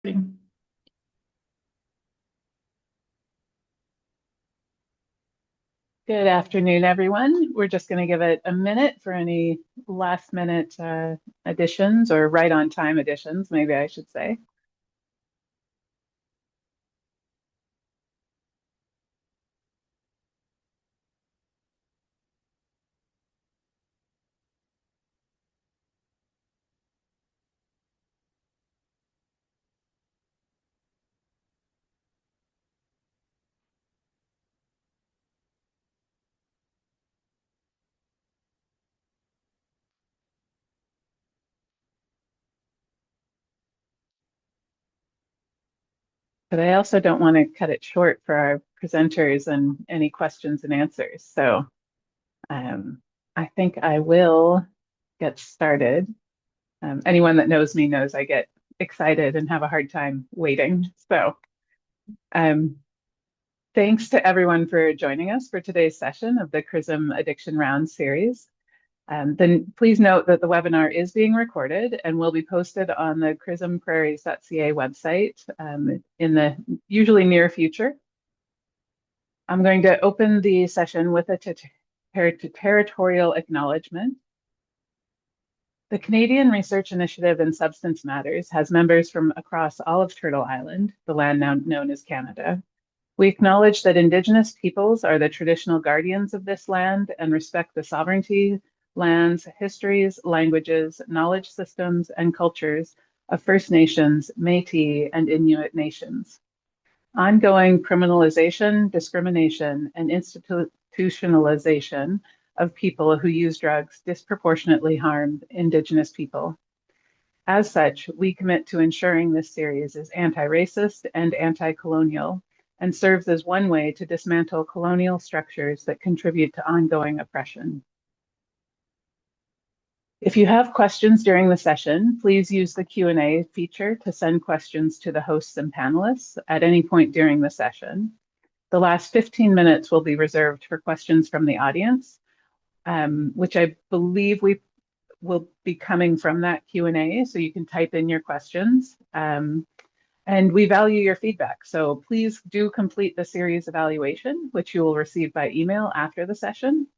Good afternoon, everyone. We're just going to give it a minute for any last minute additions or right on time additions, maybe I should say. But I also don't want to cut it short for our presenters and any questions and answers. So I think I will get started. Anyone that knows me knows I get excited and have a hard time waiting. So um, thanks to everyone for joining us for today's session of the CRISM Addiction Rounds series. Then please note that the webinar is being recorded and will be posted on the CRISMPrairies.ca website in the usually near future. I'm going to open the session with a territorial acknowledgement. The Canadian Research Initiative in Substance Matters has members from across all of Turtle Island, the land now known as Canada. We acknowledge that Indigenous peoples are the traditional guardians of this land and respect the sovereignty, lands, histories, languages, knowledge systems, and cultures of First Nations, Métis, and Inuit nations. Ongoing criminalization, discrimination, and institutionalization of people who use drugs disproportionately harm Indigenous people. As such, we commit to ensuring this series is anti-racist and anti-colonial and serves as one way to dismantle colonial structures that contribute to ongoing oppression. If you have questions during the session, please use the Q&A feature to send questions to the hosts and panelists at any point during the session. The last 15 minutes will be reserved for questions from the audience, which I believe we will be coming from that Q&A, so you can type in your questions. And we value your feedback, so please do complete the series evaluation, which you will receive by email after the session.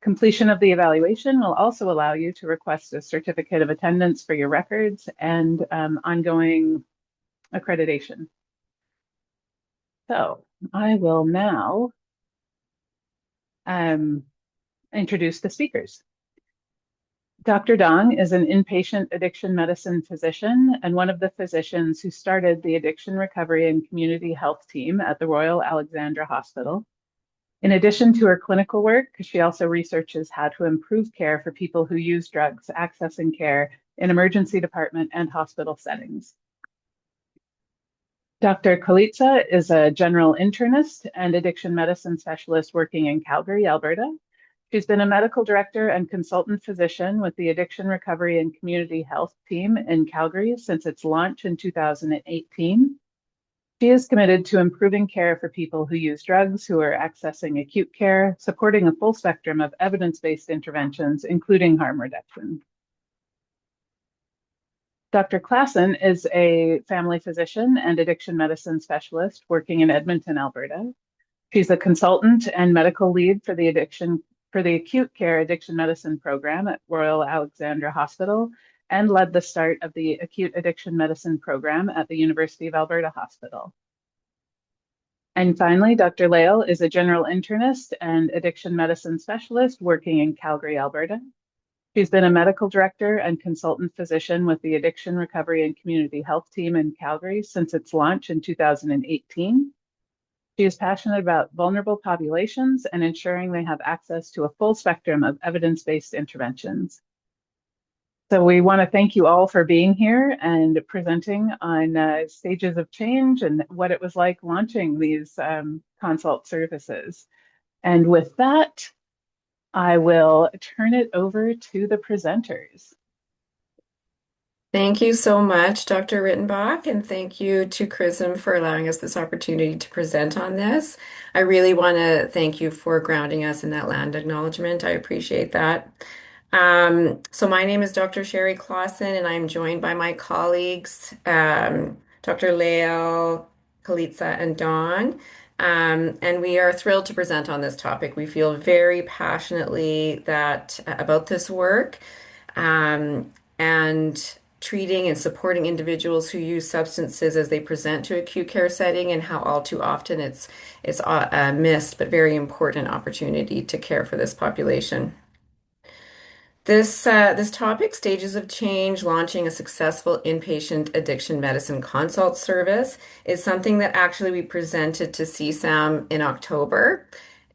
Completion of the evaluation will also allow you to request a certificate of attendance for your records and ongoing accreditation. So I will now introduce the speakers. Dr. Dong is an inpatient addiction medicine physician and one of the physicians who started the addiction recovery and community health team at the Royal Alexandra Hospital. In addition to her clinical work, she also researches how to improve care for people who use drugs, accessing care in emergency department and hospital settings. Dr. Colizza is a general internist and addiction medicine specialist working in Calgary, Alberta. She's been a medical director and consultant physician with the Addiction Recovery and Community Health team in Calgary since its launch in 2018. She is committed to improving care for people who use drugs, who are accessing acute care, supporting a full spectrum of evidence-based interventions, including harm reduction. Dr. Klassen is a family physician and addiction medicine specialist working in Edmonton, Alberta. She's a consultant and medical lead for the acute care addiction medicine program at Royal Alexandra Hospital and led the start of the acute addiction medicine program at the University of Alberta Hospital. And finally, Dr. Lail is a general internist and addiction medicine specialist working in Calgary, Alberta. She's been a medical director and consultant physician with the Addiction Recovery and Community Health team in Calgary since its launch in 2018. She is passionate about vulnerable populations and ensuring they have access to a full spectrum of evidence-based interventions. So we want to thank you all for being here and presenting on stages of change and what it was like launching these consult services. And with that, I will turn it over to the presenters. Thank you so much, Dr. Rittenbach, and thank you to CRISM for allowing us this opportunity to present on this. I really want to thank you for grounding us in that land acknowledgement. I appreciate that. So my name is Dr. Sherrie Klassen, and I'm joined by my colleagues, Dr. Lail, Colizza, and Dong. And we are thrilled to present on this topic. We feel very passionately that about this work and treating and supporting individuals who use substances as they present to acute care setting, and how all too often it's a missed but very important opportunity to care for this population. This topic, stages of change, launching a successful inpatient addiction medicine consult service, is something that actually we presented to CSAM in October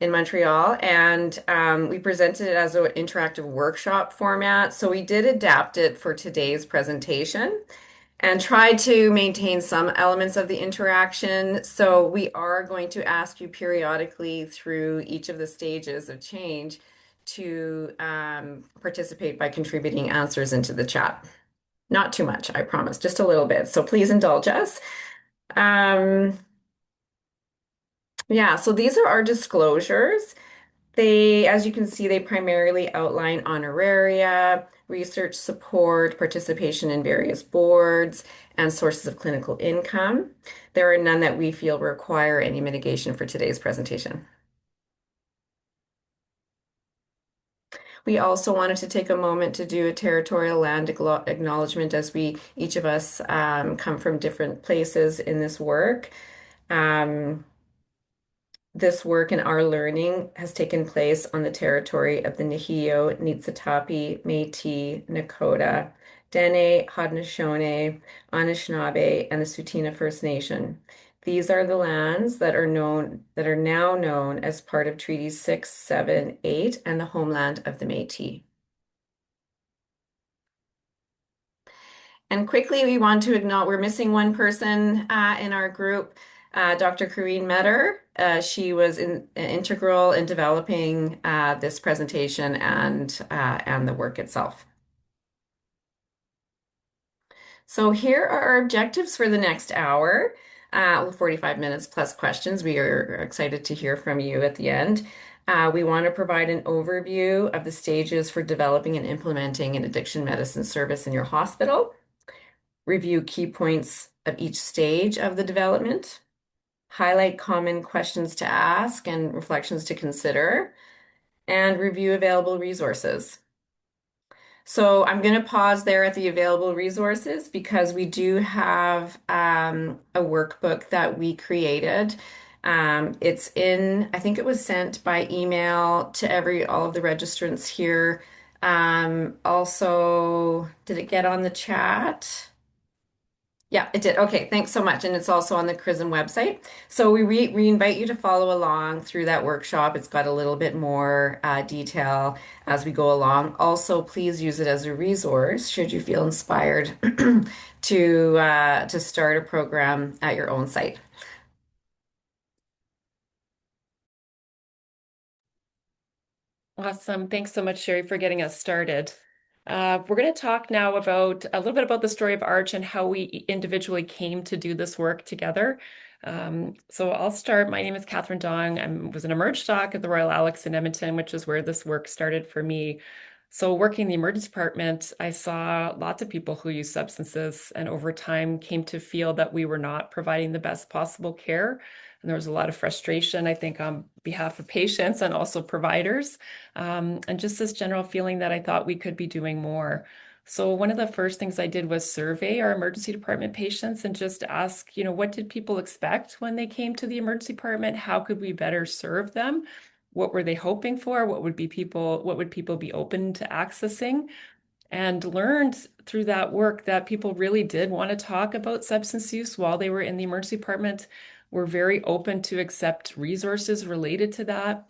in Montreal, and we presented it as an interactive workshop format. So we did adapt it for today's presentation and try to maintain some elements of the interaction. So we are going to ask you periodically through each of the stages of change to participate by contributing answers into the chat. Not too much, I promise, just a little bit. So please indulge us. Um, yeah, so these are our disclosures. They, as you can see, they primarily outline honoraria, research support, participation in various boards, and sources of clinical income. There are none that we feel require any mitigation for today's presentation. We also wanted to take a moment to do a territorial land acknowledgement, as we, each of us, come from different places in this work. Um, This work and our learning has taken place on the territory of the Nihio, Niitsitapi, Métis, Nakota, Dene, Haudenosaunee, Anishinaabe, and the Tsuut'ina First Nation. These are the lands that are now known as part of Treaties 6, 7, 8, and the homeland of the Métis. And quickly, we want to acknowledge we're missing one person in our group, Dr. Corrine Metter. She was integral in developing this presentation and the work itself. So here are our objectives for the next hour, 45 minutes plus questions. We are excited to hear from you at the end. We want to provide an overview of the stages for developing and implementing an addiction medicine service in your hospital. Review key points of each stage of the development, highlight common questions to ask and reflections to consider, and review available resources. So I'm going to pause there at the available resources because we do have a workbook that we created. It's in, I think it was sent by email to all of the registrants here. Also, did it get on the chat? Yeah, it did. Okay, thanks so much. And it's also on the CRISM website. So we invite you to follow along through that workshop. It's got a little bit more detail as we go along. Also, please use it as a resource should you feel inspired to start a program at your own site. Awesome. Thanks so much, Sherrie, for getting us started. We're going to talk now about a little bit about the story of Arch and how we individually came to do this work together. So I'll start. My name is Kathryn Dong. I was an emerge doc at the Royal Alex in Edmonton, which is where this work started for me. So working in the emergency department, I saw lots of people who use substances, and over time came to feel that we were not providing the best possible care. And there was a lot of frustration, I think, on behalf of patients and also providers. And just this general feeling that I thought we could be doing more. So one of the first things I did was survey our emergency department patients and just ask, what did people expect when they came to the emergency department? How could we better serve them? What were they hoping for? What would people be open to accessing? And learned through that work that people really did want to talk about substance use while they were in the emergency department. Were very open to accept resources related to that.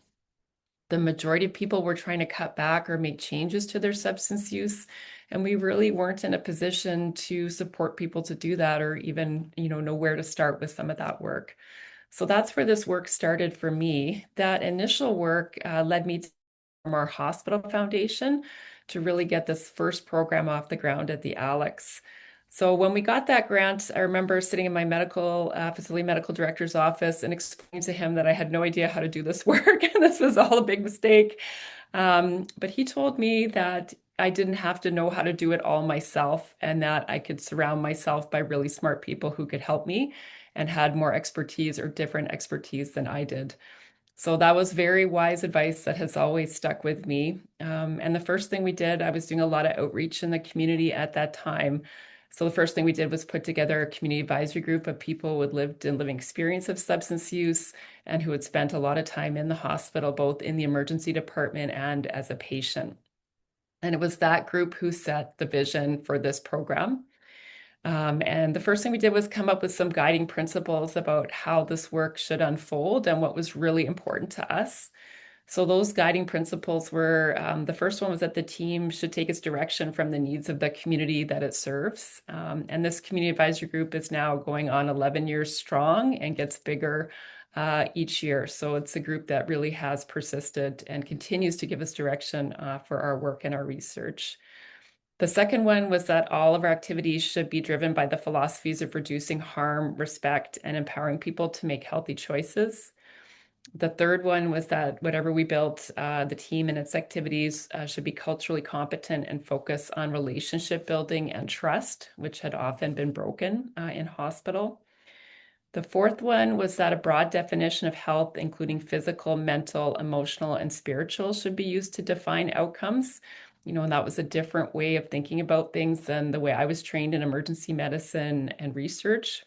The majority of people were trying to cut back or make changes to their substance use. And we really weren't in a position to support people to do that, or even, know where to start with some of that work. So that's where this work started for me. That initial work led me to our hospital foundation to really get this first program off the ground at the Alex. So when we got that grant, I remember sitting in my medical facility medical director's office and explaining to him that I had no idea how to do this work and this was all a big mistake. But he told me that I didn't have to know how to do it all myself, and that I could surround myself by really smart people who could help me and had more expertise or different expertise than I did. So that was very wise advice that has always stuck with me. And the first thing we did, I was doing a lot of outreach in the community at that time. So the first thing we did was put together a community advisory group of people with lived and living experience of substance use and who had spent a lot of time in the hospital, both in the emergency department and as a patient. And it was that group who set the vision for this program. And the first thing we did was come up with some guiding principles about how this work should unfold and what was really important to us. So those guiding principles were, the first one was that the team should take its direction from the needs of the community that it serves. And this community advisory group is now going on 11 years strong and gets bigger each year. So it's a group that really has persisted and continues to give us direction for our work and our research. The second one was that all of our activities should be driven by the philosophies of reducing harm, respect, and empowering people to make healthy choices. The third one was that whatever we built, the team and its activities should be culturally competent and focus on relationship building and trust, which had often been broken in hospital. The fourth one was that a broad definition of health, including physical, mental, emotional, and spiritual, should be used to define outcomes. And that was a different way of thinking about things than the way I was trained in emergency medicine and research.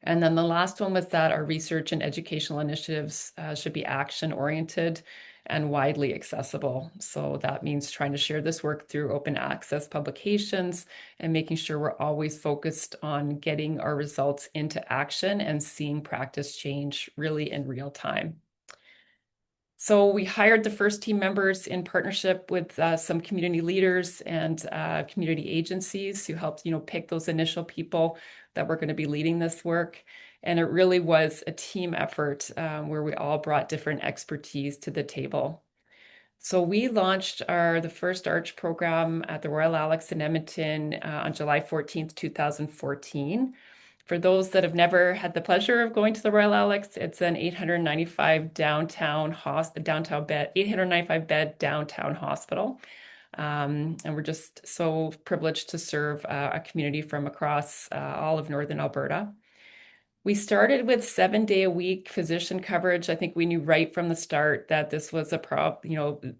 And then the last one was that our research and educational initiatives should be action-oriented and widely accessible. So that means trying to share this work through open access publications and making sure we're always focused on getting our results into action and seeing practice change really in real time. So we hired the first team members in partnership with some community leaders and community agencies who helped, pick those initial people that were going to be leading this work. And it really was a team effort where we all brought different expertise to the table. So we launched the first ARCH program at the Royal Alex in Edmonton on July 14th, 2014. For those that have never had the pleasure of going to the Royal Alex, it's an 895 bed, 895 bed downtown hospital. And we're just so privileged to serve a community from across all of Northern Alberta. We started with 7-day-a-week physician coverage. I think we knew right from the start that this was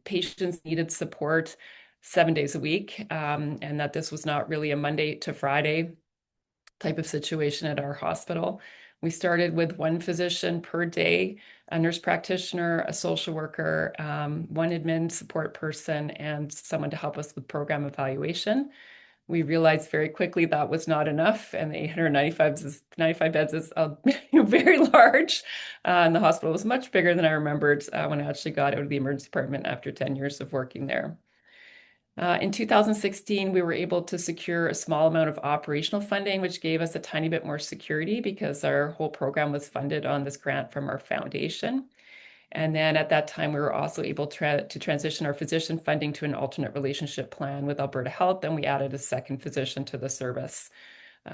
patients needed support 7 days a week, and that this was not really a Monday to Friday type of situation at our hospital. We started with one physician per day, a nurse practitioner, a social worker, one admin support person, and someone to help us with program evaluation. We realized very quickly that was not enough, and the 95 beds is very large. And the hospital was much bigger than I remembered when I actually got out of the emergency department after 10 years of working there. In 2016, we were able to secure a small amount of operational funding, which gave us a tiny bit more security because our whole program was funded on this grant from our foundation. And then at that time, we were also able to transition our physician funding to an alternate relationship plan with Alberta Health, and we added a second physician to the service,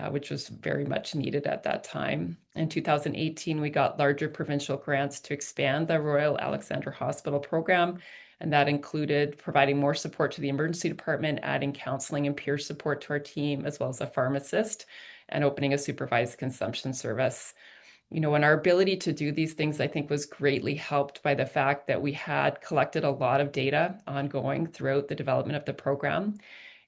which was very much needed at that time. In 2018, we got larger provincial grants to expand the Royal Alexandra Hospital program, and that included providing more support to the emergency department, adding counseling and peer support to our team, as well as a pharmacist, and opening a supervised consumption service. And our ability to do these things, I think, was greatly helped by the fact that we had collected a lot of data ongoing throughout the development of the program.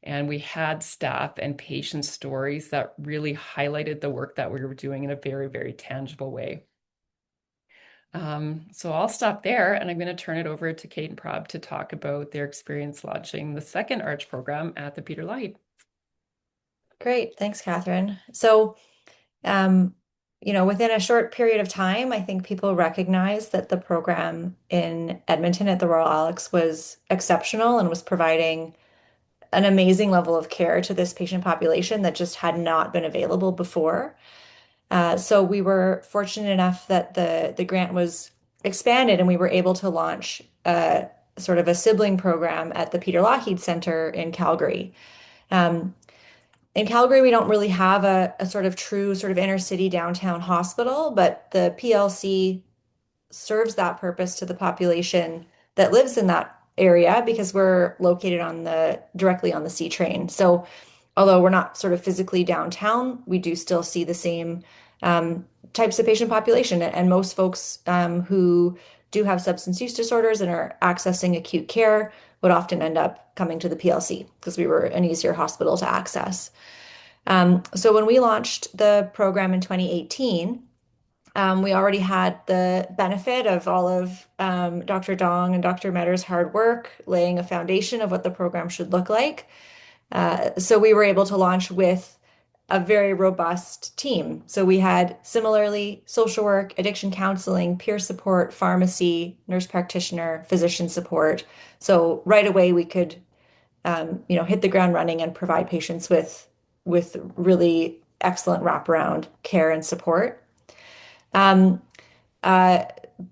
And we had staff and patient stories that really highlighted the work that we were doing in a very, very tangible way. So I'll stop there, and I'm going to turn it over to Kate and Prab to talk about their experience launching the second ARCH program at the Peter Lail. Great. Thanks, Kathryn. So, within a short period of time, I think people recognized that the program in Edmonton at the Royal Alex was exceptional and was providing an amazing level of care to this patient population that just had not been available before. So we were fortunate enough that the grant was expanded and we were able to launch sort of a sibling program at the Peter Lougheed Center in Calgary. In Calgary, we don't really have a sort of true sort of inner city downtown hospital, but the PLC serves that purpose to the population that lives in that area because we're located directly on the C train. So although we're not sort of physically downtown, we do still see the same um, types of patient population. And most folks who do have substance use disorders and are accessing acute care would often end up coming to the PLC because we were an easier hospital to access. So when we launched the program in 2018, we already had the benefit of all of Dr. Dong and Dr. Metter's hard work, laying a foundation of what the program should look like. So we were able to launch with a very robust team. So we had similarly social work, addiction counseling, peer support, pharmacy, nurse practitioner, physician support. So right away we could, hit the ground running and provide patients with really excellent wraparound care and support. Um, uh,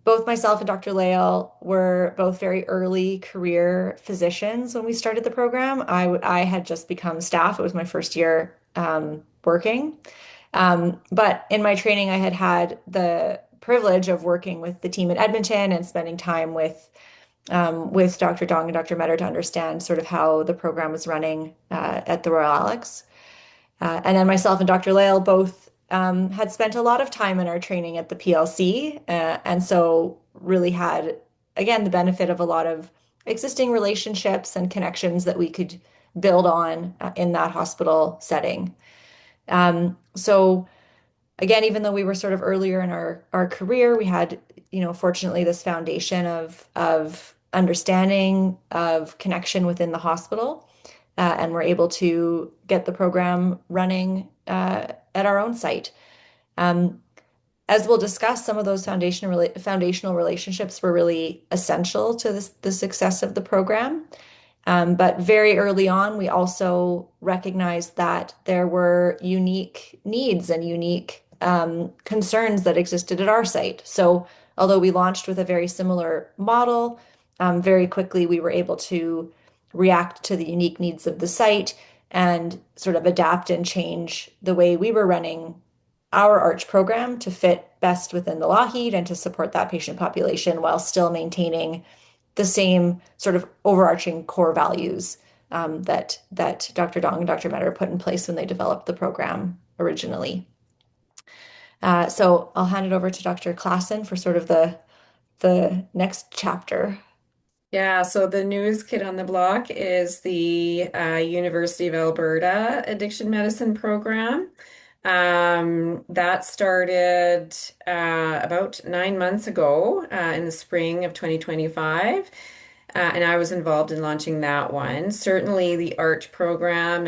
Both myself and Dr. Lail were both very early career physicians when we started the program. I had just become staff. It was my first year working. But in my training, I had had the privilege of working with the team in Edmonton and spending time with Dr. Dong and Dr. Metter to understand sort of how the program was running at the Royal Alex. And then myself and Dr. Lail both had spent a lot of time in our training at the PLC, and so really had, again, the benefit of a lot of existing relationships and connections that we could build on in that hospital setting. So again, even though we were sort of earlier in our career, we had, fortunately this foundation of understanding, of connection within the hospital, and we're able to get the program running at our own site. Um, as we'll discuss, some of those foundational relationships were really essential to the success of the program. But very early on, we also recognized that there were unique needs and unique concerns that existed at our site. So, although we launched with a very similar model, very quickly we were able to react to the unique needs of the site and sort of adapt and change the way we were running our ARCH program to fit best within the Lougheed and to support that patient population while still maintaining the same sort of overarching core values that Dr. Dong and Dr. Metter put in place when they developed the program originally. So I'll hand it over to Dr. Klassen for sort of the next chapter. Yeah, so the newest kid on the block is the University of Alberta Addiction Medicine Program. That started about 9 months ago in the spring of 2025. And I was involved in launching that one. Certainly, the ARCH program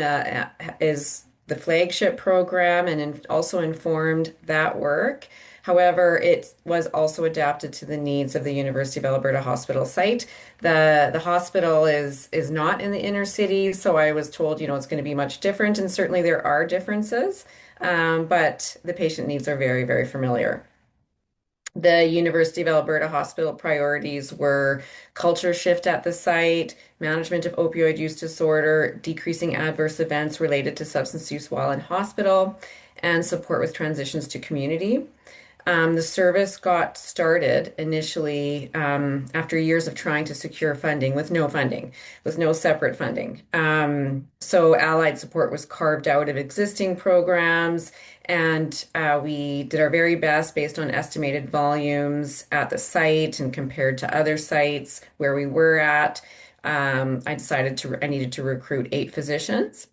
is the flagship program and also informed that work. However, it was also adapted to the needs of the University of Alberta hospital site. The hospital is not in the inner city, so I was told, it's going to be much different, and certainly there are differences, but the patient needs are very, very familiar. The University of Alberta hospital priorities were culture shift at the site, management of opioid use disorder, decreasing adverse events related to substance use while in hospital, and support with transitions to community. The service got started initially after years of trying to secure funding with no separate funding. So allied support was carved out of existing programs, and we did our very best based on estimated volumes at the site and compared to other sites where we were at. I needed to recruit 8 physicians.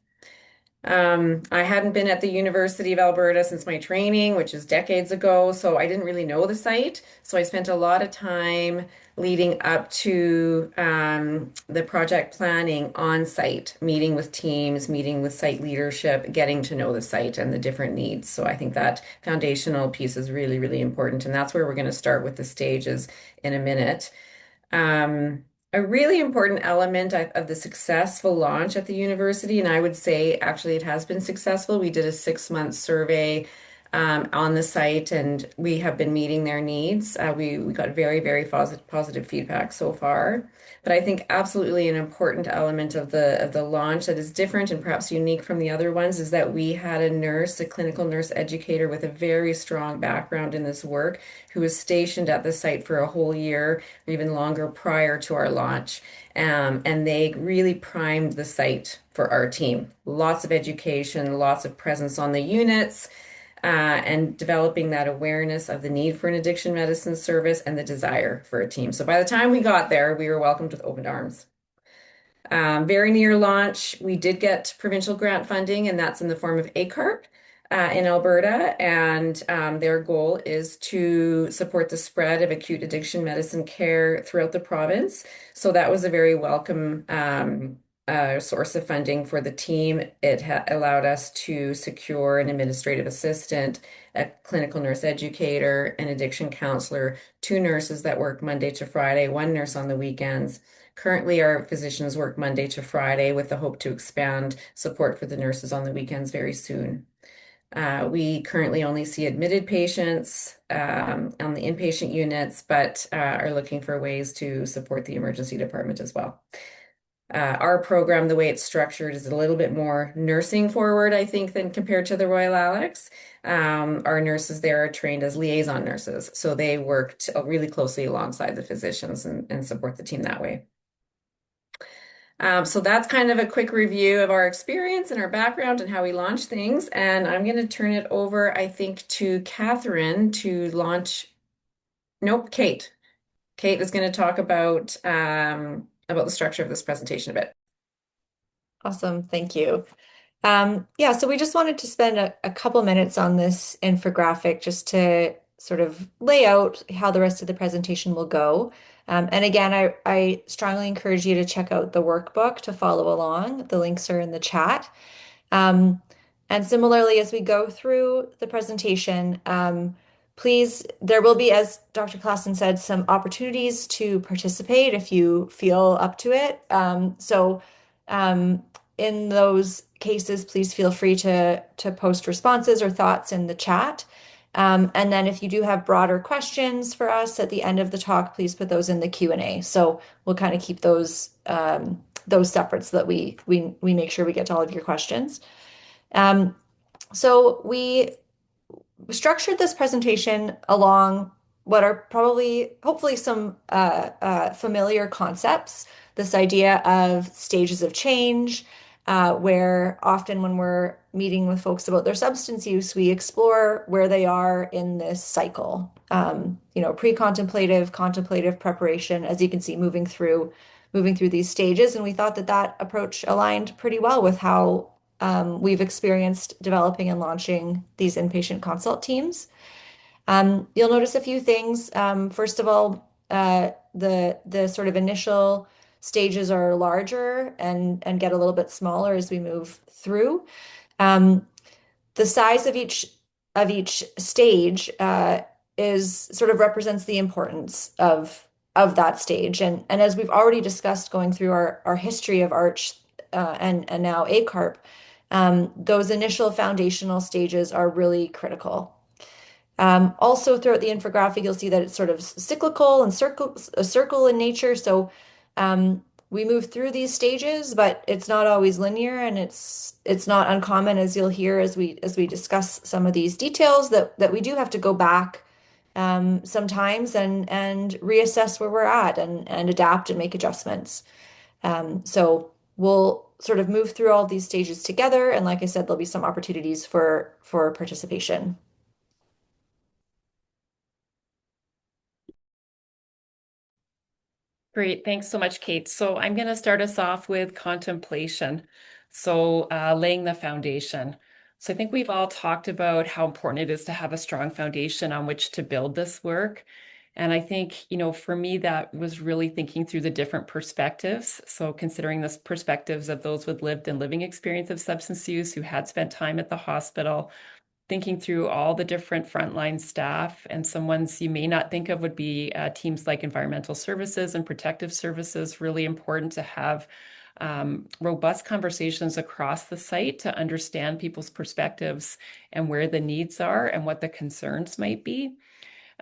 I hadn't been at the University of Alberta since my training, which is decades ago, so I didn't really know the site. So I spent a lot of time leading up to the project planning on site, meeting with teams, meeting with site leadership, getting to know the site and the different needs. So I think that foundational piece is really, really important. And that's where we're going to start with the stages in a minute. A really important element of the successful launch at the university, and I would say actually it has been successful. We did a 6-month survey on the site, and we have been meeting their needs. We got very, very positive feedback so far. But I think absolutely an important element of the launch that is different and perhaps unique from the other ones is that we had a nurse, a clinical nurse educator with a very strong background in this work, who was stationed at the site for a whole year or even longer prior to our launch. And they really primed the site for our team. Lots of education, lots of presence on the units, and developing that awareness of the need for an addiction medicine service and the desire for a team. So by the time we got there, we were welcomed with open arms. Very near launch, we did get provincial grant funding, and that's in the form of ACARP in Alberta. And their goal is to support the spread of acute addiction medicine care throughout the province. So that was a very welcome source of funding for the team. It allowed us to secure an administrative assistant, a clinical nurse educator, an addiction counselor, 2 nurses that work Monday to Friday, 1 nurse on the weekends. Currently, our physicians work Monday to Friday with the hope to expand support for the nurses on the weekends very soon. We currently only see admitted patients on the inpatient units, but are looking for ways to support the emergency department as well. Our program, the way it's structured, is a little bit more nursing forward, I think, than compared to the Royal Alex. Our nurses there are trained as liaison nurses, so they worked really closely alongside the physicians and support the team that way. So that's kind of a quick review of our experience and our background and how we launch things. And I'm going to turn it over, I think, to Kathryn to launch. Nope, Kate. Kate is going to talk about the structure of this presentation a bit. Awesome. Thank you. Yeah, so we just wanted to spend a couple minutes on this infographic just to sort of lay out how the rest of the presentation will go. And again, I strongly encourage you to check out the workbook to follow along. The links are in the chat. Um, and similarly, as we go through the presentation, please, there will be, as Dr. Klassen said, some opportunities to participate if you feel up to it. In those cases, please feel free to post responses or thoughts in the chat. And then if you do have broader questions for us at the end of the talk, please put those in the Q&A. So we'll kind of keep those separate so that we make sure we get to all of your questions. So we structured this presentation along what are probably, hopefully, some familiar concepts. This idea of stages of change, where often when we're meeting with folks about their substance use, we explore where they are in this cycle. Pre-contemplative, contemplative preparation, as you can see, moving through these stages. And we thought that approach aligned pretty well with how we've experienced developing and launching these inpatient consult teams. You'll notice a few things. First of all, the sort of initial stages are larger and get a little bit smaller as we move through. The size of each stage is sort of represents the importance of that stage. And as we've already discussed going through our history of ARCH and now ACARP, those initial foundational stages are really critical. Also, throughout the infographic, you'll see that it's sort of cyclical and a circle in nature. So we move through these stages, but it's not always linear, and it's not uncommon, as you'll hear as we discuss some of these details, that we do have to go back sometimes and reassess where we're at and adapt and make adjustments. So we'll sort of move through all these stages together, and like I said, there'll be some opportunities for participation. Great. Thanks so much, Kate. So I'm going to start us off with contemplation. So laying the foundation. So I think we've all talked about how important it is to have a strong foundation on which to build this work. And I think, for me, that was really thinking through the different perspectives. So considering the perspectives of those with lived and living experience of substance use who had spent time at the hospital, thinking through all the different frontline staff, and some ones you may not think of would be teams like environmental services and protective services, really important to have robust conversations across the site to understand people's perspectives and where the needs are and what the concerns might be.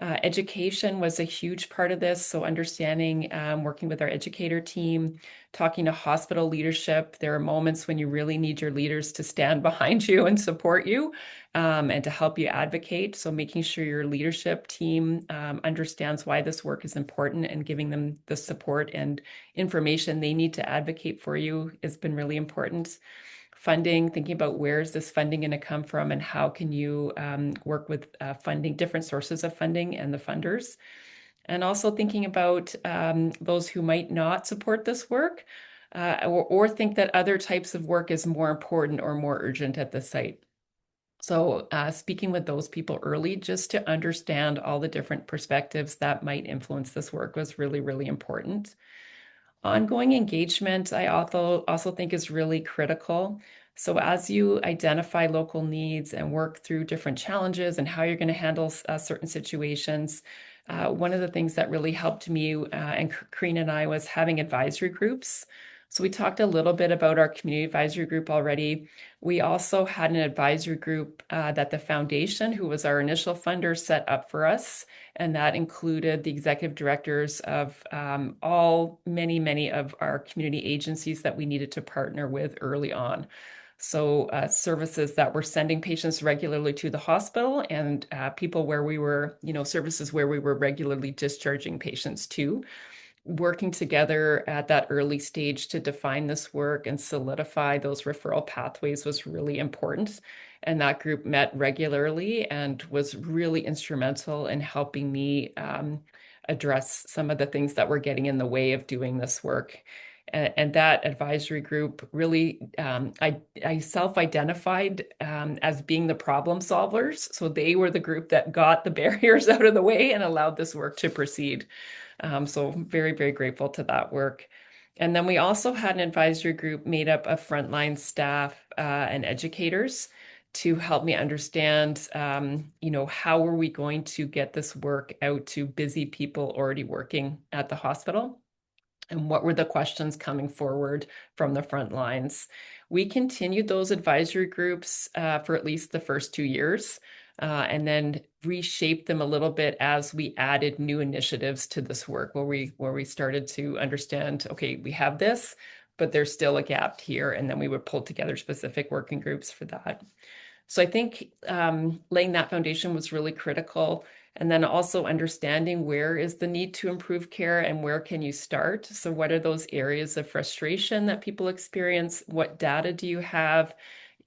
Education was a huge part of this. So understanding, working with our educator team, talking to hospital leadership. There are moments when you really need your leaders to stand behind you and support you, and to help you advocate. So making sure your leadership team understands why this work is important and giving them the support and information they need to advocate for you has been really important. Funding, thinking about where is this funding going to come from and how can you work with funding, different sources of funding and the funders. And also thinking about those who might not support this work or think that other types of work is more important or more urgent at the site. So speaking with those people early just to understand all the different perspectives that might influence this work was really, really important. Ongoing engagement, I also think is really critical. So as you identify local needs and work through different challenges and how you're going to handle certain situations, one of the things that really helped me and Karina and I was having advisory groups. So we talked a little bit about our community advisory group already. We also had an advisory group that the foundation, who was our initial funder, set up for us. And that included the executive directors of many of our community agencies that we needed to partner with early on. So services that were sending patients regularly to the hospital and people where we were, services where we were regularly discharging patients to. Working together at that early stage to define this work and solidify those referral pathways was really important. And that group met regularly and was really instrumental in helping me address some of the things that were getting in the way of doing this work. And that advisory group really, I self-identified as being the problem solvers. So they were the group that got the barriers out of the way and allowed this work to proceed. So very, very grateful to that work. And then we also had an advisory group made up of frontline staff and educators to help me understand, how are we going to get this work out to busy people already working at the hospital? And what were the questions coming forward from the front lines? We continued those advisory groups for at least the first 2 years. And then reshaped them a little bit as we added new initiatives to this work where we started to understand, okay, we have this, but there's still a gap here. And then we would pull together specific working groups for that. So I think laying that foundation was really critical. And then also understanding where is the need to improve care and where can you start? So what are those areas of frustration that people experience? What data do you have?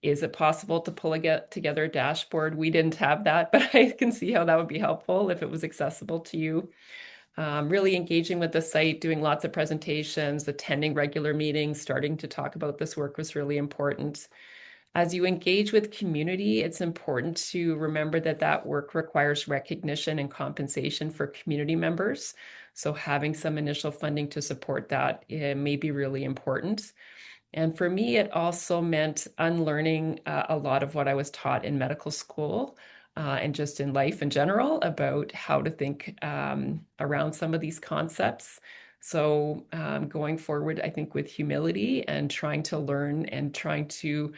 Is it possible to pull together a dashboard? We didn't have that, but I can see how that would be helpful if it was accessible to you. Really engaging with the site, doing lots of presentations, attending regular meetings, starting to talk about this work was really important. As you engage with community, it's important to remember that that work requires recognition and compensation for community members. So having some initial funding to support that may be really important. And for me, it also meant unlearning a lot of what I was taught in medical school and just in life in general about how to think around some of these concepts. So going forward, I think with humility and trying to learn and trying to,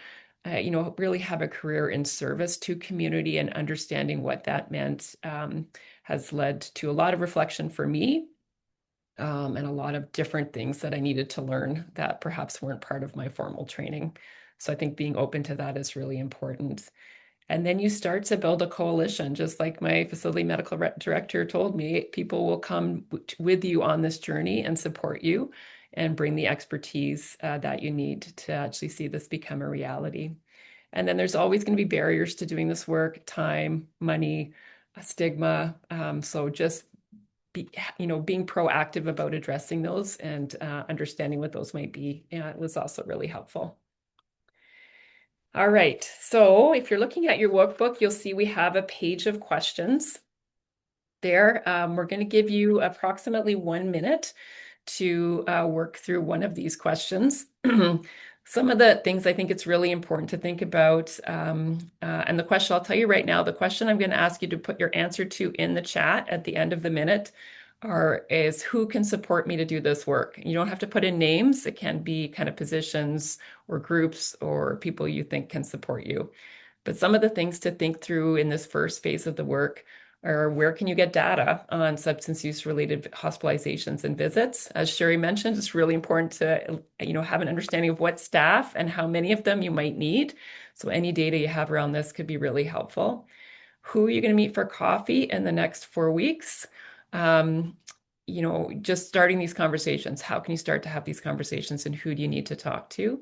really have a career in service to community and understanding what that meant has led to a lot of reflection for me. And a lot of different things that I needed to learn that perhaps weren't part of my formal training. So I think being open to that is really important. And then you start to build a coalition, just like my facility medical director told me, people will come with you on this journey and support you and bring the expertise that you need to actually see this become a reality. And then there's always going to be barriers to doing this work, time, money, stigma. So just being proactive about addressing those and understanding what those might be was also really helpful. All right, so if you're looking at your workbook, you'll see we have a page of questions there. We're going to give you approximately 1 minute to work through one of these questions. Some of the things I think it's really important to think about, and the question I'll tell you right now, the question I'm going to ask you to put your answer to in the chat at the end of the minute is who can support me to do this work. You don't have to put in names. It can be kind of positions or groups or people you think can support you. But some of the things to think through in this first phase of the work are where can you get data on substance use related hospitalizations and visits? As Sherrie mentioned, it's really important to, have an understanding of what staff and how many of them you might need. So any data you have around this could be really helpful. Who are you going to meet for coffee in the next 4 weeks? Um, just starting these conversations. How can you start to have these conversations and who do you need to talk to?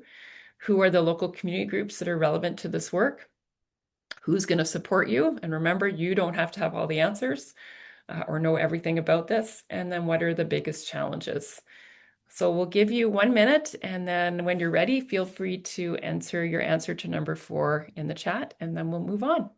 Who are the local community groups that are relevant to this work? Who's going to support you? And remember, you don't have to have all the answers or know everything about this. And then what are the biggest challenges? So we'll give you 1 minute, and then when you're ready, feel free to enter your answer to number 4 in the chat, and then we'll move on.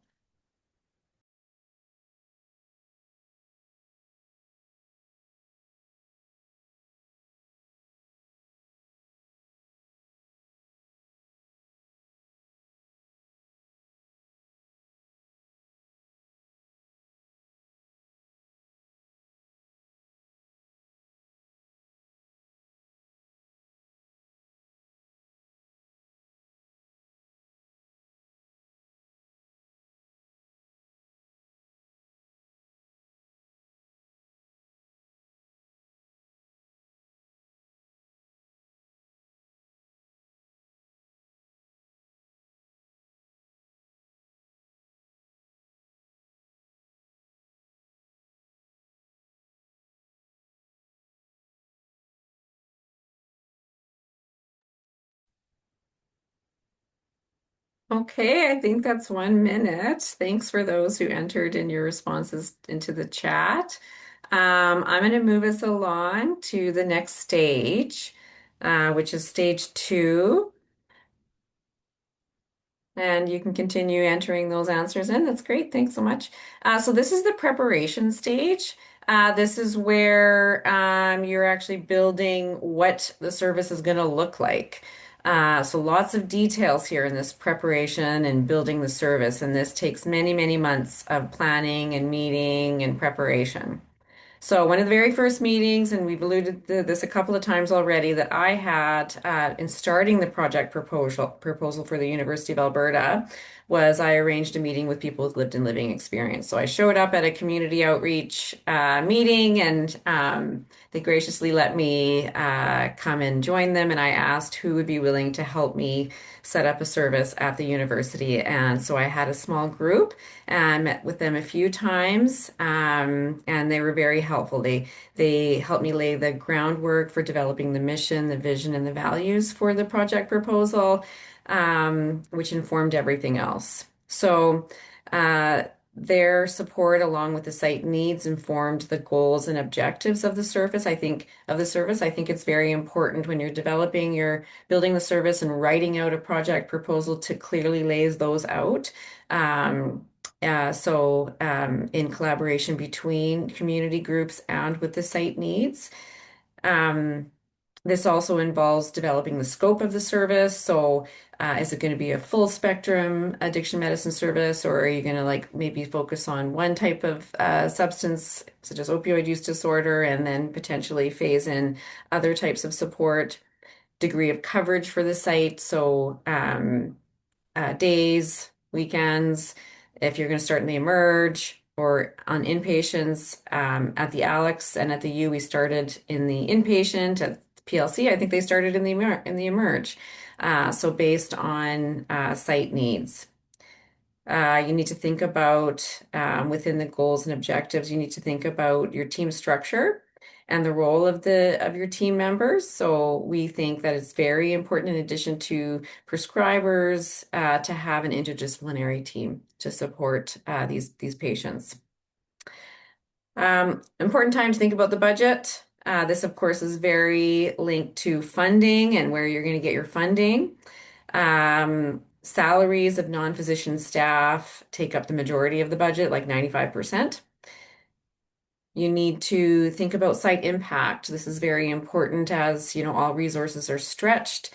Okay, I think that's 1 minute. Thanks for those who entered in your responses into the chat. I'm going to move us along to the next stage, which is stage 2. And you can continue entering those answers in. That's great. Thanks so much. So this is the preparation stage. This is where you're actually building what the service is going to look like. So lots of details here in this preparation and building the service. And this takes many, many months of planning and meeting and preparation. So one of the very first meetings, and we've alluded to this a couple of times already, that I had in starting the project proposal for the University of Alberta was I arranged a meeting with people with lived and living experience. So I showed up at a community outreach meeting, and they graciously let me come and join them. And I asked who would be willing to help me set up a service at the university. And so I had a small group and met with them a few times, and they were very helpful. They helped me lay the groundwork for developing the mission, the vision, and the values for the project proposal, which informed everything else. So their support, along with the site needs, informed the goals and objectives of the service. I think it's very important when you're building the service and writing out a project proposal to clearly lay those out. In collaboration between community groups and with the site needs. This also involves developing the scope of the service. So, is it going to be a full spectrum addiction medicine service, or are you going to maybe focus on one type of substance, such as opioid use disorder, and then potentially phase in other types of support, degree of coverage for the site? So, days, weekends, if you're going to start in the emerge or on inpatients. At the Alex and at the U, we started in the inpatient. At PLC, I think they started in the emerge. So based on site needs. You need to think about within the goals and objectives, you need to think about your team structure and the role of your team members. So we think that it's very important, in addition to prescribers, to have an interdisciplinary team to support these patients. Important time to think about the budget. This, of course, is very linked to funding and where you're going to get your funding. Salaries of non-physician staff take up the majority of the budget, like 95%. You need to think about site impact. This is very important, as all resources are stretched.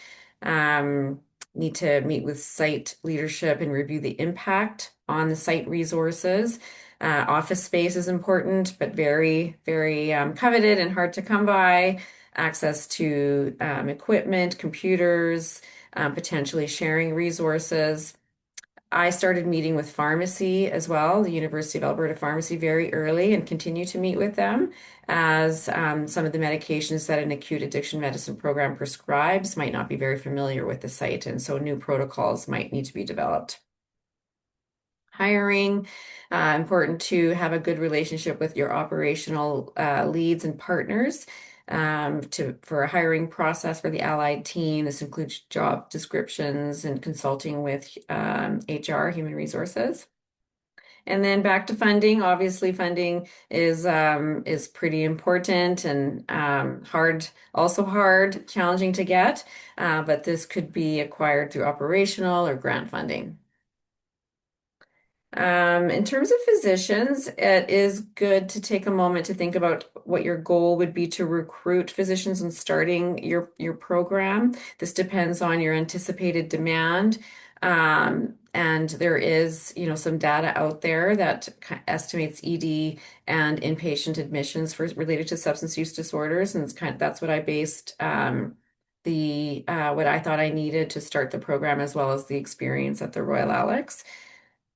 need to meet with site leadership and review the impact on the site resources. Office space is important, but very, very coveted and hard to come by. Access to equipment, computers, potentially sharing resources. I started meeting with pharmacy as well, the University of Alberta Pharmacy, very early and continue to meet with them as some of the medications that an acute addiction medicine program prescribes might not be very familiar with the site. And so new protocols might need to be developed. Hiring, important to have a good relationship with your operational leads and partners for a hiring process for the allied team. This includes job descriptions and consulting with HR, human resources. And then back to funding. Obviously, funding is pretty important and also hard, challenging to get, but this could be acquired through operational or grant funding. In terms of physicians, it is good to take a moment to think about what your goal would be to recruit physicians and starting your program. This depends on your anticipated demand. And there is, some data out there that estimates ED and inpatient admissions related to substance use disorders, and that's what I based what I thought I needed to start the program, as well as the experience at the Royal Alex.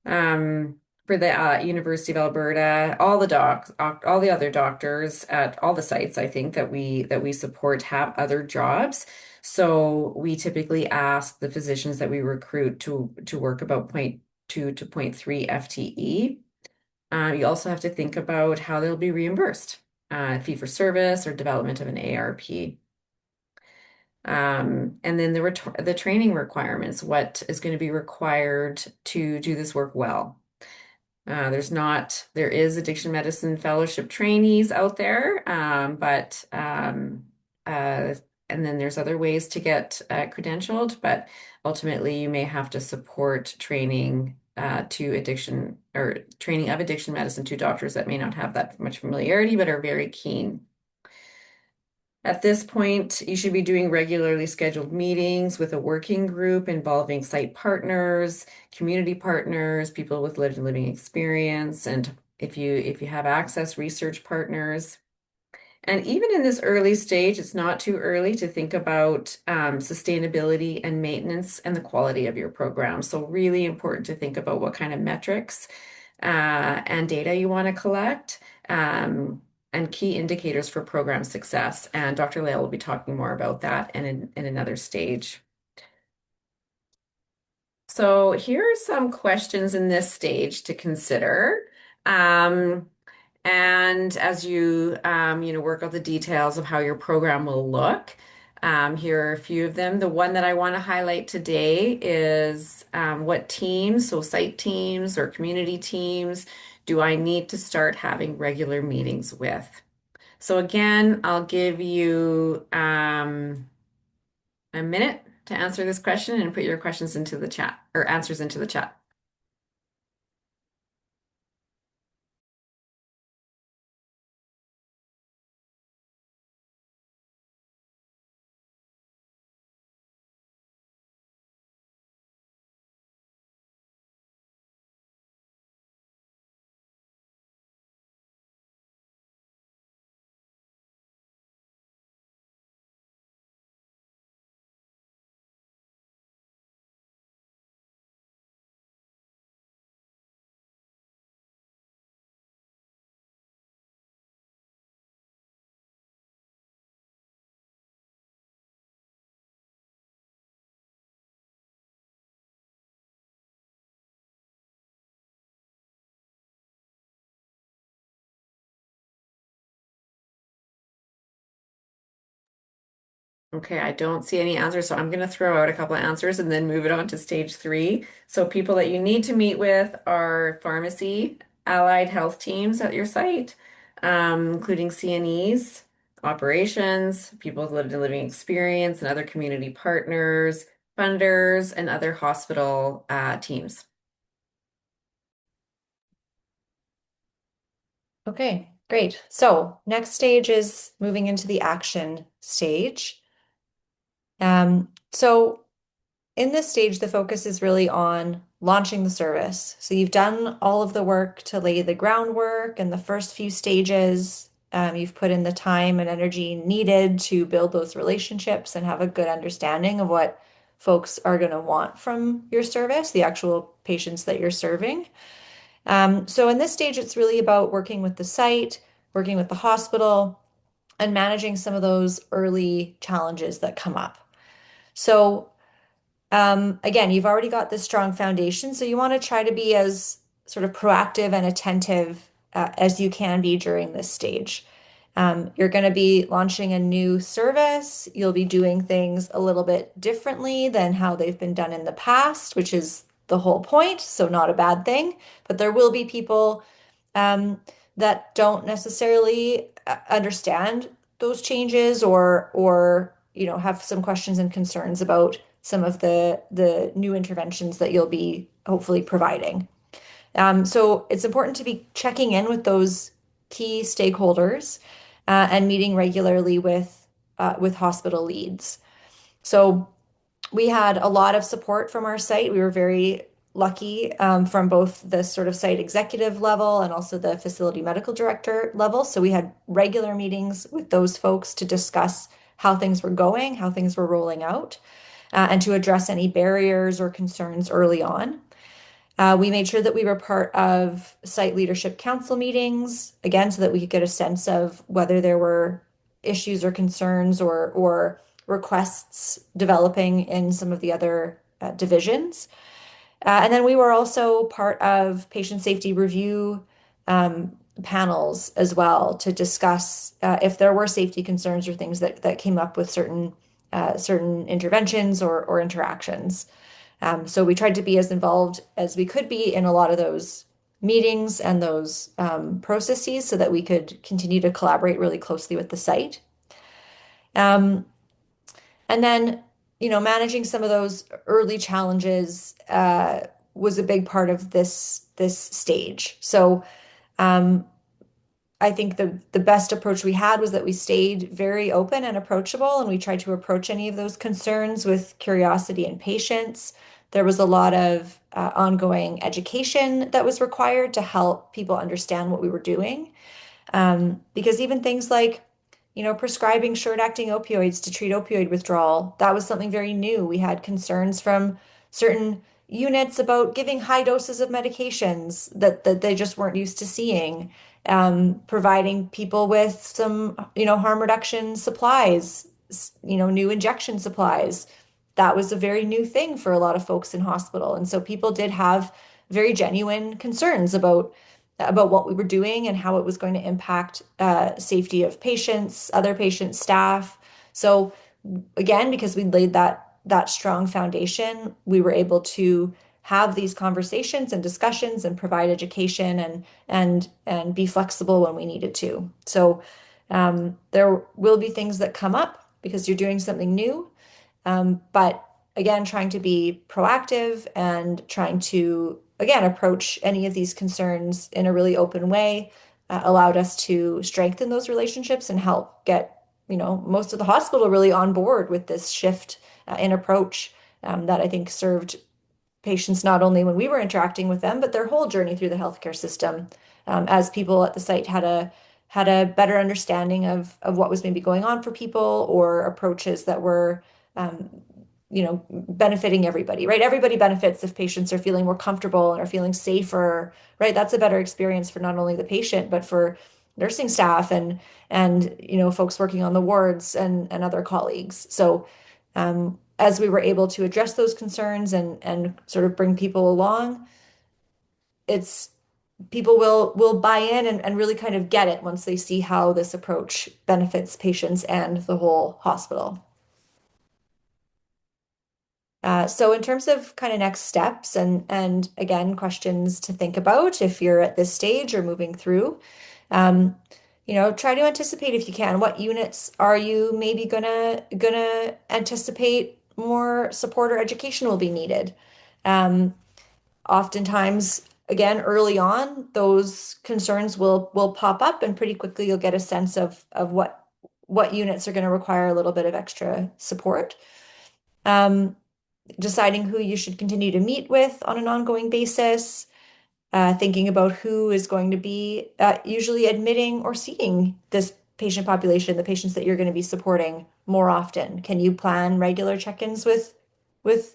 For the University of Alberta, all the other doctors at all the sites, I think that we support have other jobs. So we typically ask the physicians that we recruit to work about 0.2 to 0.3 FTE. You also have to think about how they'll be reimbursed, fee for service or development of an ARP. And then the training requirements, what is going to be required to do this work well. There is addiction medicine fellowship trainees out there, and then there's other ways to get credentialed, but ultimately you may have to support training training of addiction medicine to doctors that may not have that much familiarity, but are very keen. At this point, you should be doing regularly scheduled meetings with a working group involving site partners, community partners, people with lived and living experience, and if you have access, research partners. And even in this early stage, it's not too early to think about sustainability and maintenance and the quality of your program. So really important to think about what kind of metrics and data you want to collect. And key indicators for program success. And Dr. Lail will be talking more about that in another stage. So here are some questions in this stage to consider. And as you work out the details of how your program will look, here are a few of them. The one that I want to highlight today is what teams, so site teams or community teams, do I need to start having regular meetings with? So again, I'll give you a minute to answer this question and put your questions into the chat or answers into the chat. Okay, I don't see any answers, so I'm going to throw out a couple of answers and then move it on to stage 3. So people that you need to meet with are pharmacy, allied health teams at your site, including CNEs, operations, people with lived and living experience, and other community partners, funders, and other hospital teams. Okay, great. So next stage is moving into the action stage. So in this stage, the focus is really on launching the service. So you've done all of the work to lay the groundwork and the first few stages. You've put in the time and energy needed to build those relationships and have a good understanding of what folks are going to want from your service, the actual patients that you're serving. So in this stage, it's really about working with the site, working with the hospital, and managing some of those early challenges that come up. So again, you've already got this strong foundation, so you want to try to be as sort of proactive and attentive as you can be during this stage. You're going to be launching a new service. You'll be doing things a little bit differently than how they've been done in the past, which is the whole point, so not a bad thing. But there will be people um, that don't necessarily understand those changes or have some questions and concerns about some of the new interventions that you'll be hopefully providing. So it's important to be checking in with those key stakeholders and meeting regularly with hospital leads. So we had a lot of support from our site. We were very lucky from both the sort of site executive level and also the facility medical director level. So we had regular meetings with those folks to discuss how things were going, how things were rolling out, and to address any barriers or concerns early on. We made sure that we were part of site leadership council meetings, again, so that we could get a sense of whether there were issues or concerns or requests developing in some of the other divisions. And then we were also part of patient safety review panels as well to discuss if there were safety concerns or things that came up with certain interventions or interactions. So we tried to be as involved as we could be in a lot of those meetings and those processes so that we could continue to collaborate really closely with the site. Um, and then, managing some of those early challenges was a big part of this stage. So um, I think the best approach we had was that we stayed very open and approachable, and we tried to approach any of those concerns with curiosity and patience. There was a lot of ongoing education that was required to help people understand what we were doing. Because even things like, prescribing short-acting opioids to treat opioid withdrawal, that was something very new. We had concerns from certain units about giving high doses of medications that they just weren't used to seeing. Providing people with some, harm reduction supplies, new injection supplies. That was a very new thing for a lot of folks in hospital. And so people did have very genuine concerns about what we were doing and how it was going to impact safety of patients, other patients, staff. So again, because we laid that strong foundation, we were able to have these conversations and discussions and provide education and be flexible when we needed to. So there will be things that come up because you're doing something new. But again, trying to be proactive and trying to, again, approach any of these concerns in a really open way allowed us to strengthen those relationships and help get, most of the hospital really on board with this shift in approach that I think served patients not only when we were interacting with them, but their whole journey through the healthcare system, as people at the site had a better understanding of what was maybe going on for people or approaches that were um, benefiting everybody, right? Everybody benefits if patients are feeling more comfortable and are feeling safer, right? That's a better experience for not only the patient, but for nursing staff and folks working on the wards and other colleagues. So as we were able to address those concerns and sort of bring people along, it's people will buy in and really kind of get it once they see how this approach benefits patients and the whole hospital. So in terms of kind of next steps and again, questions to think about if you're at this stage or moving through, um, try to anticipate if you can, what units are you maybe gonna anticipate more support or education will be needed. Oftentimes, again, early on, those concerns will pop up and pretty quickly you'll get a sense of what units are going to require a little bit of extra support. Um, deciding who you should continue to meet with on an ongoing basis, thinking about who is going to be usually admitting or seeing this patient population, the patients that you're going to be supporting more often. Can you plan regular check-ins with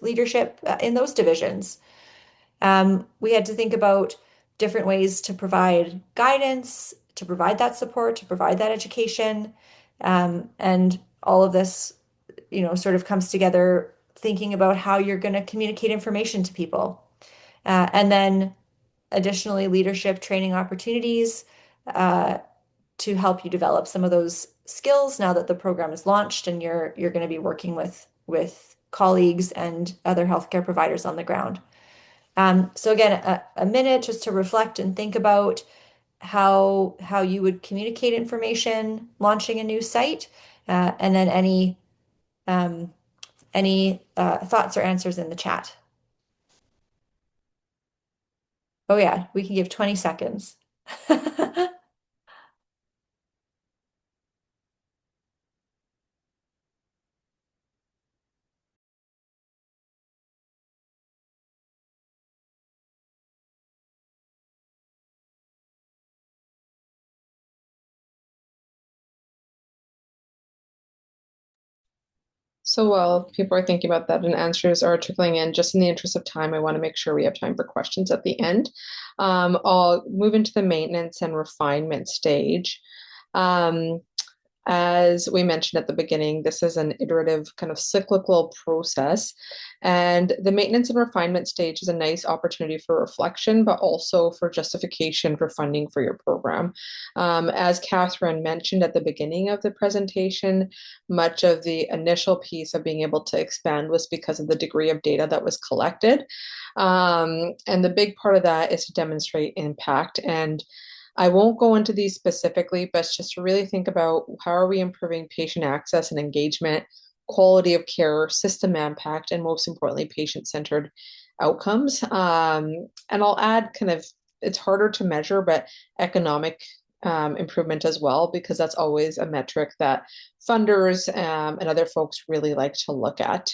leadership in those divisions? We had to think about different ways to provide guidance, to provide that support, to provide that education. And all of this, sort of comes together thinking about how you're going to communicate information to people. And then additionally, leadership training opportunities uh, to help you develop some of those skills now that the program is launched and you're going to be working with colleagues and other healthcare providers on the ground. So again, a minute just to reflect and think about how you would communicate information launching a new site, and then um, any thoughts or answers in the chat. Oh yeah, we can give 20 seconds. So while people are thinking about that and answers are trickling in, just in the interest of time, I want to make sure we have time for questions at the end. I'll move into the maintenance and refinement stage. Um, as we mentioned at the beginning, this is an iterative kind of cyclical process. And the maintenance and refinement stage is a nice opportunity for reflection, but also for justification for funding for your program. As Kathryn mentioned at the beginning of the presentation, much of the initial piece of being able to expand was because of the degree of data that was collected. And the big part of that is to demonstrate impact. And I won't go into these specifically, but just to really think about how are we improving patient access and engagement, quality of care, system impact, and most importantly, patient-centered outcomes. And I'll add kind of, it's harder to measure, but economic improvement as well, because that's always a metric that funders and other folks really like to look at.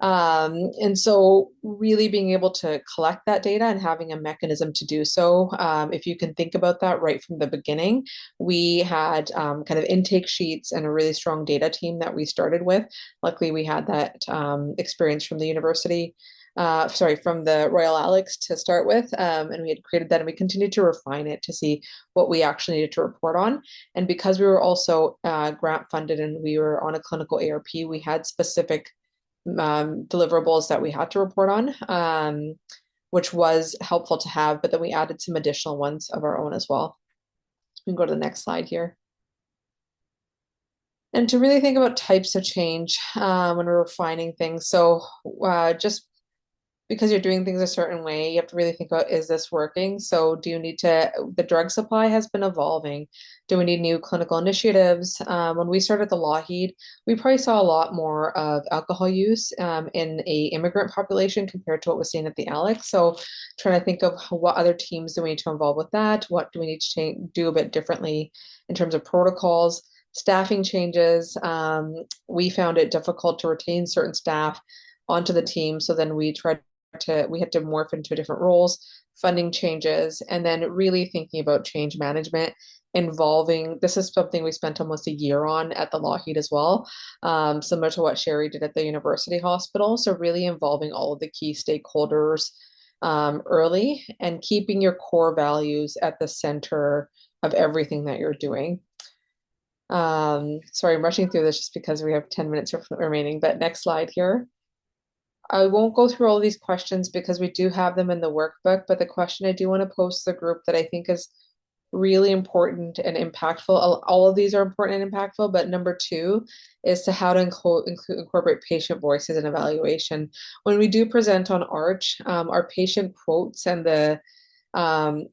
And so really being able to collect that data and having a mechanism to do so. If you can think about that right from the beginning, we had kind of intake sheets and a really strong data team that we started with. Luckily, we had that experience from the university. From the Royal Alex to start with. And we had created that and we continued to refine it to see what we actually needed to report on. And because we were also grant funded and we were on a clinical ARP, we had specific deliverables that we had to report on, which was helpful to have, but then we added some additional ones of our own as well. We can go to the next slide here. And to really think about types of change when we're refining things. So just because you're doing things a certain way, you have to really think about, is this working? So do you need to, the drug supply has been evolving. Do we need new clinical initiatives? When we started the Lougheed, we probably saw a lot more of alcohol use in a immigrant population compared to what was seen at the Alex. So trying to think of what other teams do we need to involve with that? What do we need to do a bit differently in terms of protocols? Staffing changes. We found it difficult to retain certain staff onto the team. So then we had to morph into different roles, funding changes, and then really thinking about change management involving, this is something we spent almost a year on at the Lougheed as well, similar to what Sherrie did at the university hospital. So really involving all of the key stakeholders early and keeping your core values at the center of everything that you're doing. Sorry, I'm rushing through this just because we have 10 minutes remaining, but next slide here. I won't go through all of these questions because we do have them in the workbook, but the question I do want to post to the group that I think is really important and impactful. All of these are important and impactful, but number 2 is to how to incorporate patient voices in evaluation. When we do present on ARCH, our patient quotes and the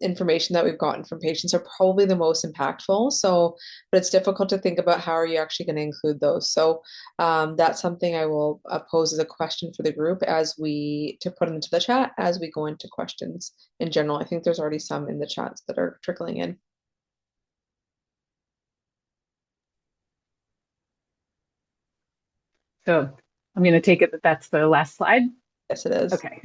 information that we've gotten from patients are probably the most impactful. So, but it's difficult to think about how are you actually going to include those. So that's something I will pose as a question for the group to put into the chat as we go into questions in general. I think there's already some in the chats that are trickling in. So I'm going to take it that that's the last slide. Yes, it is. Okay.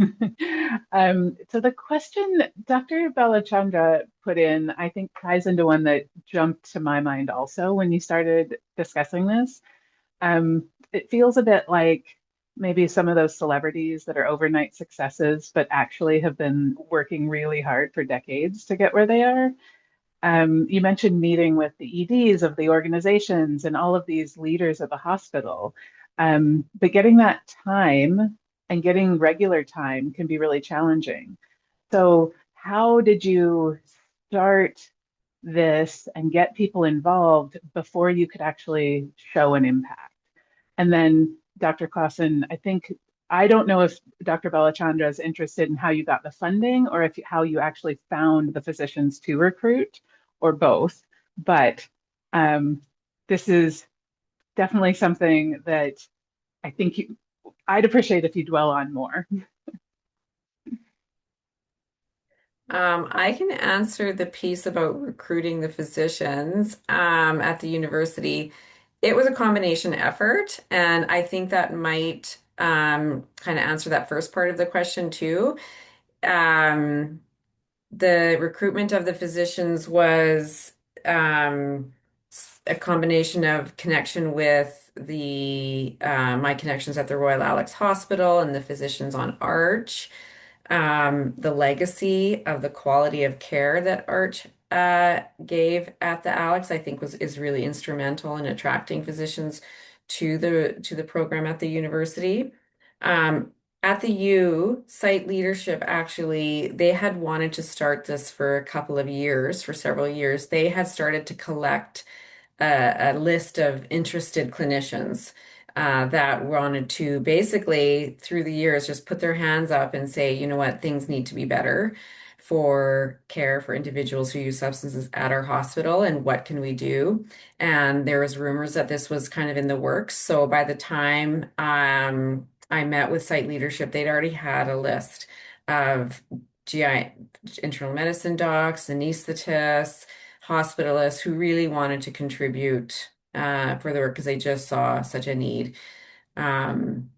So the question Dr. Balachandra put in, I think ties into one that jumped to my mind also when you started discussing this. It feels a bit like maybe some of those celebrities that are overnight successes, but actually have been working really hard for decades to get where they are. You mentioned meeting with the EDs of the organizations and all of these leaders at the hospital. But getting that time and getting regular time can be really challenging. So, how did you start this and get people involved before you could actually show an impact? And then, Dr. Klassen, I don't know if Dr. Balachandra is interested in how you got the funding or if how you actually found the physicians to recruit or both. But this is definitely something that I think I'd appreciate if you dwell on more. I can answer the piece about recruiting the physicians at the university. It was a combination effort, and I think that might kind of answer that first part of the question too. Um, the recruitment of the physicians was a combination of connection with the my connections at the Royal Alex Hospital and the physicians on Arch, the legacy of the quality of care that Arch gave at the Alex, I think is really instrumental in attracting physicians to the program at the university. Um, at the U, site leadership actually, they had wanted to start this for a couple of years, for several years. They had started to collect a list of interested clinicians that wanted to basically, through the years, just put their hands up and say, you know what, things need to be better for care for individuals who use substances at our hospital, and what can we do? And there was rumors that this was kind of in the works. So by the time I met with site leadership, they'd already had a list of GI internal medicine docs, anesthetists, hospitalists who really wanted to contribute for the work because they just saw such a need. Um,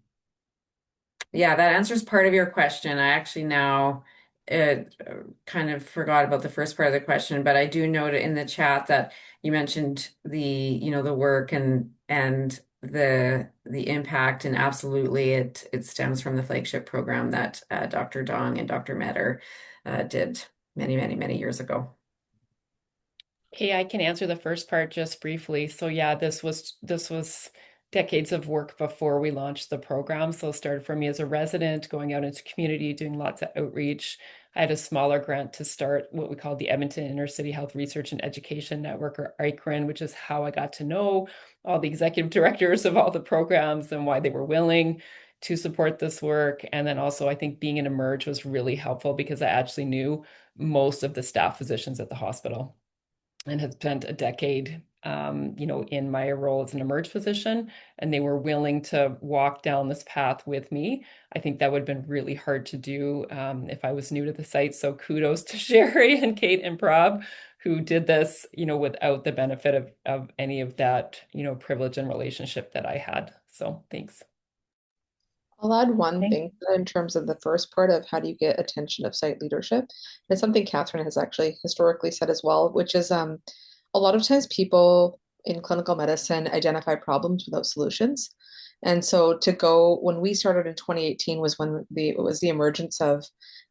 yeah, that answers part of your question. I actually now kind of forgot about the first part of the question, but I do note in the chat that you mentioned the work and the impact, and absolutely it stems from the flagship program that Dr. Dong and Dr. Metter did many, many, many years ago. Okay, I can answer the first part just briefly. So yeah, this was decades of work before we launched the program. So it started for me as a resident, going out into community, doing lots of outreach. I had a smaller grant to start what we call the Edmonton Inner City Health Research and Education Network, or ICRIN, which is how I got to know all the executive directors of all the programs and why they were willing to support this work. And then also I think being in Emerge was really helpful because I actually knew most of the staff physicians at the hospital and had spent a decade, in my role as an Emerge physician, and they were willing to walk down this path with me. I think that would have been really hard to do if I was new to the site. So kudos to Sherrie and Kate and Prab, who did this, without the benefit of any of that, privilege and relationship that I had. So thanks. I'll add one Thank thing in terms of the first part of how do you get attention of site leadership. It's something Kathryn has actually historically said as well, which is a lot of times people in clinical medicine identify problems without solutions. And so when we started in 2018 was when it was the emergence of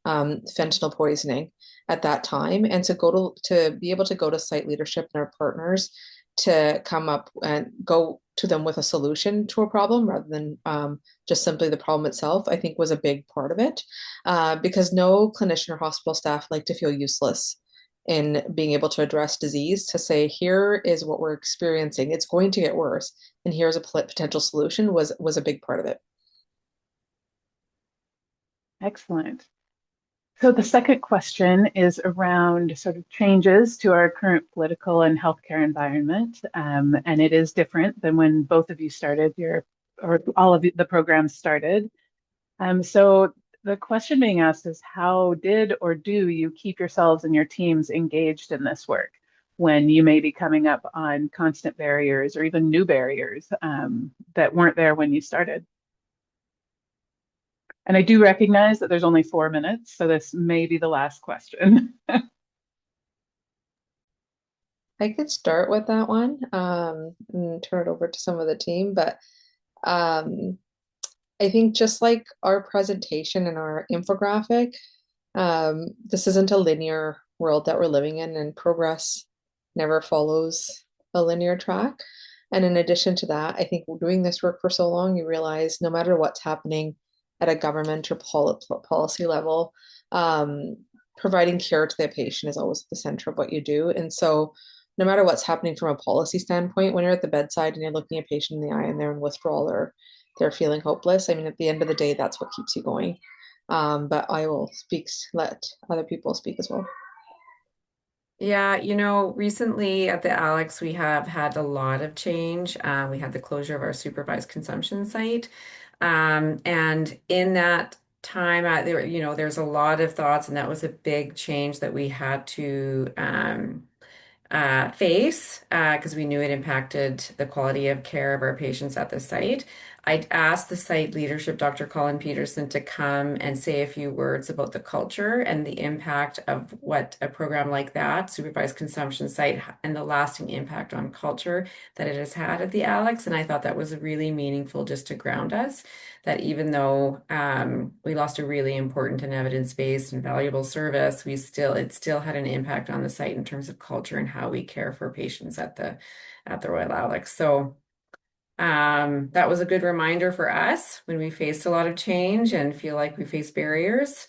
fentanyl poisoning at that time. And to be able to go to site leadership and our partners to come up and go to them with a solution to a problem rather than just simply the problem itself, I think was a big part of it. Because no clinician or hospital staff like to feel useless in being able to address disease, to say, here is what we're experiencing. It's going to get worse. And here's a potential solution was a big part of it. Excellent. So the second question is around sort of changes to our current political and healthcare environment. And it is different than when both of you started or all of the programs started. So the question being asked is, how did or do you keep yourselves and your teams engaged in this work when you may be coming up on constant barriers or even new barriers that weren't there when you started? And I do recognize that there's only 4 minutes, so this may be the last question. I could start with that one, and turn it over to some of the team, but um, I think just like our presentation and our infographic, this isn't a linear world that we're living in, and progress never follows a linear track. And in addition to that, I think doing this work for so long, you realize no matter what's happening at a government or policy level, um, providing care to the patient is always at the center of what you do. And so, no matter what's happening from a policy standpoint, when you're at the bedside and you're looking a patient in the eye and they're in withdrawal or they're feeling hopeless, I mean, at the end of the day, that's what keeps you going. But I will let other people speak as well. Yeah, recently at the Alex, we have had a lot of change. We had the closure of our supervised consumption site. And in that time, there's a lot of thoughts, and that was a big change that we had to face because we knew it impacted the quality of care of our patients at the site. I'd asked the site leadership, Dr. Colin Peterson, to come and say a few words about the culture and the impact of what a program like that, supervised consumption site, and the lasting impact on culture that it has had at the Alex. And I thought that was really meaningful just to ground us that even though we lost a really important and evidence-based and valuable service, it still had an impact on the site in terms of culture and how we care for patients at the Royal Alex. So that was a good reminder for us when we faced a lot of change and feel like we face barriers.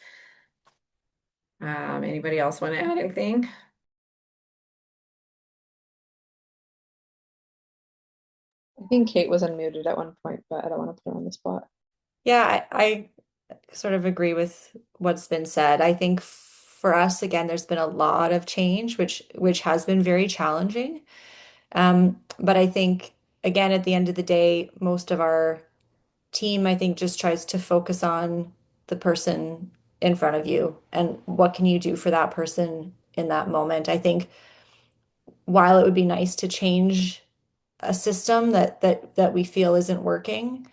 Anybody else want to add anything? I think Kate was unmuted at one point, but I don't want to put her on the spot. Yeah, I sort of agree with what's been said. I think for us, again, there's been a lot of change, which has been very challenging. But I think, again, at the end of the day, most of our team, I think, just tries to focus on the person in front of you and what can you do for that person in that moment. I think while it would be nice to change a system that we feel isn't working,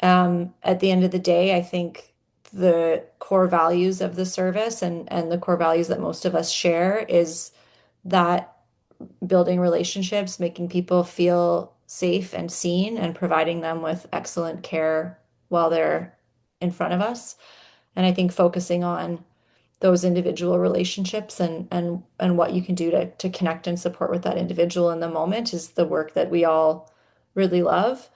at the end of the day, I think the core values of the service and the core values that most of us share is that building relationships, making people feel safe and seen, and providing them with excellent care while they're in front of us. And I think focusing on those individual relationships and what you can do to connect and support with that individual in the moment is the work that we all really love.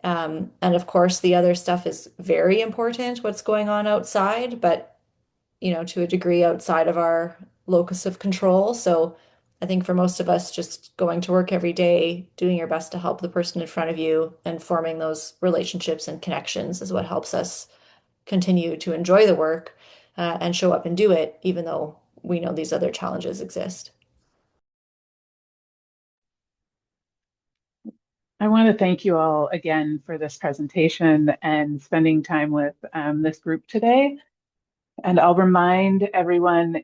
And of course, the other stuff is very important, what's going on outside, but to a degree outside of our locus of control. So I think for most of us, just going to work every day, doing your best to help the person in front of you and forming those relationships and connections is what helps us continue to enjoy the work, and show up and do it, even though we know these other challenges exist. I want to thank you all again for this presentation and spending time with this group today. And I'll remind everyone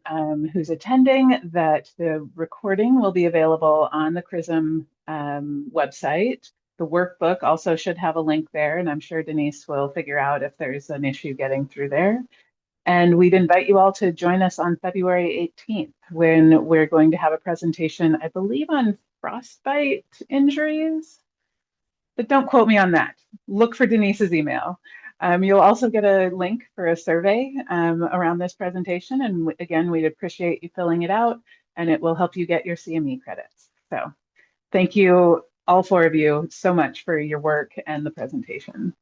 who's attending that the recording will be available on the CRISM website. The workbook also should have a link there, and I'm sure Denise will figure out if there's an issue getting through there. And we'd invite you all to join us on February 18th when we're going to have a presentation, I believe, on frostbite injuries. But don't quote me on that. Look for Denise's email. You'll also get a link for a survey around this presentation. And again, we'd appreciate you filling it out, and it will help you get your CME credits. So thank you, all 4 of you, so much for your work and the presentation.